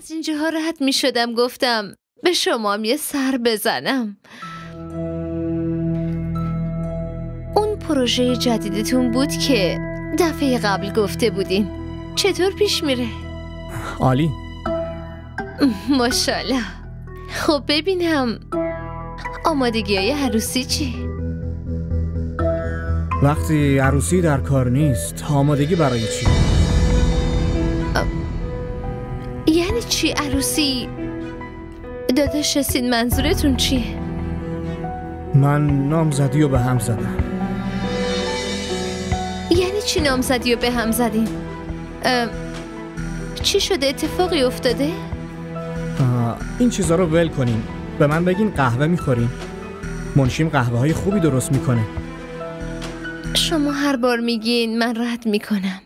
از اینجاها راحت می شدم گفتم به شما یه سر بزنم. اون پروژه جدیدتون بود که دفعه قبل گفته بودین، چطور پیش میره؟ عالی. ماشاءالله. خب ببینم آمادگی‌های عروسی چی؟ وقتی عروسی در کار نیست آمادگی برای چی؟ یعنی چی عروسی؟ داداش حسین منظورتون چیه؟ من نامزدی رو به هم زدم. یعنی چی نامزدی رو به هم زدین؟ چی شده؟ اتفاقی افتاده؟ این چیزا رو ول کنین. به من بگین قهوه میخورین؟ منشیم قهوه های خوبی درست میکنه. شما هر بار میگین من رد میکنم،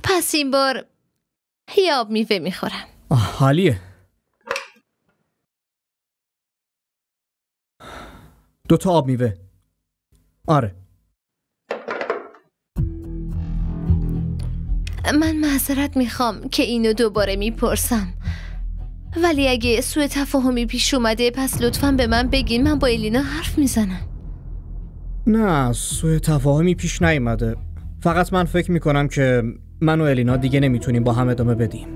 پس این بار یه آب میوه میخورم. حالیه. 2 آب میوه. آره. من معذرت میخوام که اینو دوباره میپرسم، ولی اگه سوء تفاهمی پیش اومده پس لطفاً به من بگین، من با الینا حرف میزنم. نه سوء تفاهمی پیش نیومده. فقط من فکر میکنم که من و الینا دیگه نمیتونیم با هم ادامه بدیم.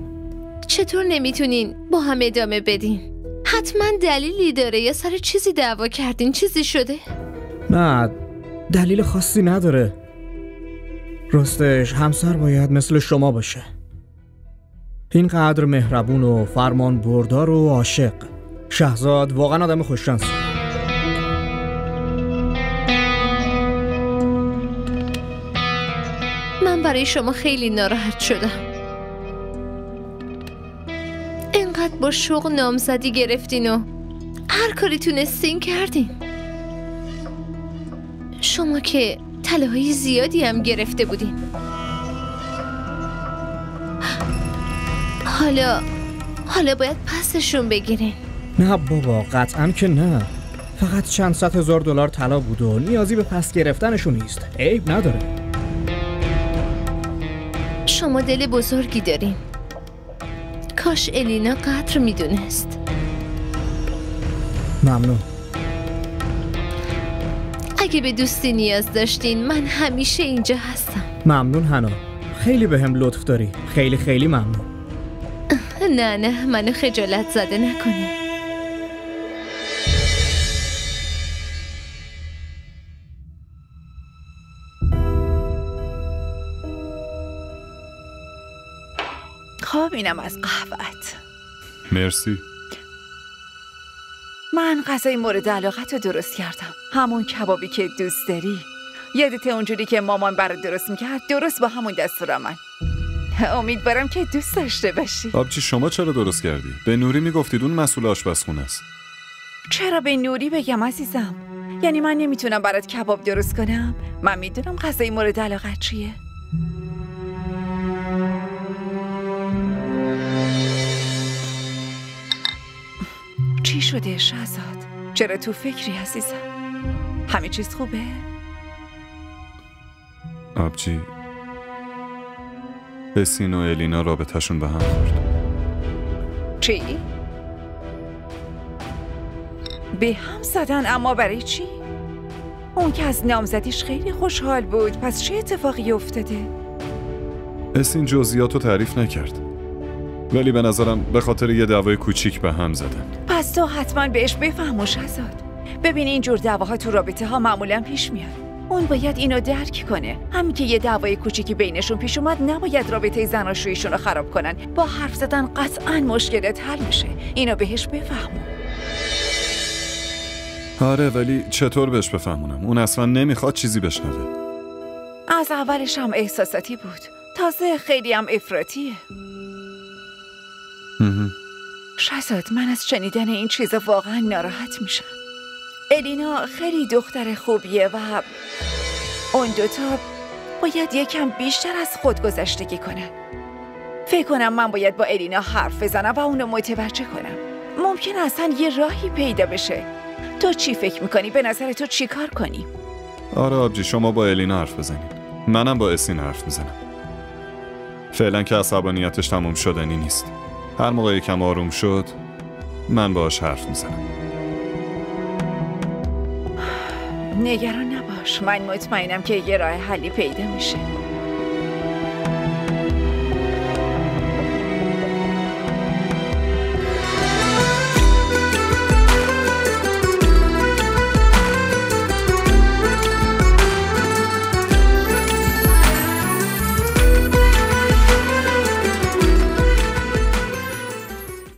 چطور نمیتونین با هم ادامه بدین؟ حتما دلیلی داره، یا سر چیزی دعوا کردین؟ چیزی شده؟ نه دلیل خاصی نداره. راستش همسر باید مثل شما باشه، اینقدر مهربون و فرمان بردار و عاشق. شهزاد واقعا آدم خوششانسه. من برای شما خیلی ناراحت شدم. اینقدر با شوق نامزدی گرفتین و هر کاری تونستین کردین. شما که طلاهای زیادی هم گرفته بودین. حالا باید پسشون بگیرین. نه بابا قطعاً که نه. فقط چند صد هزار دلار طلا بود و نیازی به پس گرفتنشون نیست. عیب نداره. شما دل بزرگی دارین. کاش الینا قدر میدونست. ممنون. اگه به دوستی نیاز داشتین من همیشه اینجا هستم. ممنون هنا، خیلی بهم لطف داری. خیلی خیلی ممنون. نه منو خجالت زده نکنی. خب اینم از قهوه‌ات. مرسی. من غذای مورد علاقت رو درست کردم، همون کبابی که دوست داری. یادت اونجوری که مامان برات درست میکرد؟ درست با همون دستورالعمل. امیدوارم که دوست داشته باشی. آبجی شما چرا درست کردی؟ به نوری میگفتید اون مسئول آشپزخونه است. چرا به نوری بگم عزیزم؟ یعنی من نمیتونم برات کباب درست کنم؟ من میدونم غذای مورد علاقت چیه. چی شده شهزاد؟ چرا تو فکری عزیزم؟ همه چیز خوبه؟ آبجی حسین و الینا رابطه‌شون به هم خورد. چی؟ به هم زدن؟ اما برای چی؟ اون که از نامزدیش خیلی خوشحال بود، پس چه اتفاقی افتاده؟ حسین جزئیاتو تعریف نکرد، ولی به نظرم به خاطر یه دعوای کوچیک به هم زدن. پس تو حتما بهش بفهم شهزاد. ببین اینجور دعواها تو رابطه ها معمولا پیش میاد. اون باید اینو درک کنه. همین که یه دعوای کوچیکی بینشون پیش اومد نباید رابطه زناشوییشون رو خراب کنن. با حرف زدن قطعا مشکلت حل میشه. اینو بهش بفهمون. آره ولی چطور بهش بفهمونم؟ اون اصلا نمیخواد چیزی بشنوه. از اولش هم احساساتی بود، تازه خیلی هم افراطیه. شهزاد من از شنیدن این چیزا واقعا ناراحت میشم. الینا خیلی دختر خوبیه و اون دوتا باید یکم بیشتر از خودگذشتگی کنن. فکر کنم من باید با الینا حرف بزنم و اونو متوجه کنم. ممکنه اصلا یه راهی پیدا بشه. تو چی فکر میکنی؟ به نظر تو چی کار کنی؟ آره آبجی شما با الینا حرف بزنید، منم با اسین حرف میزنم. فعلا که عصبانیتش تموم شدنی نیست. هر موقع یکم آروم شد من باهاش حرف میزنم. نگران نباش، من مطمئنم که یه راه حلی پیدا میشه.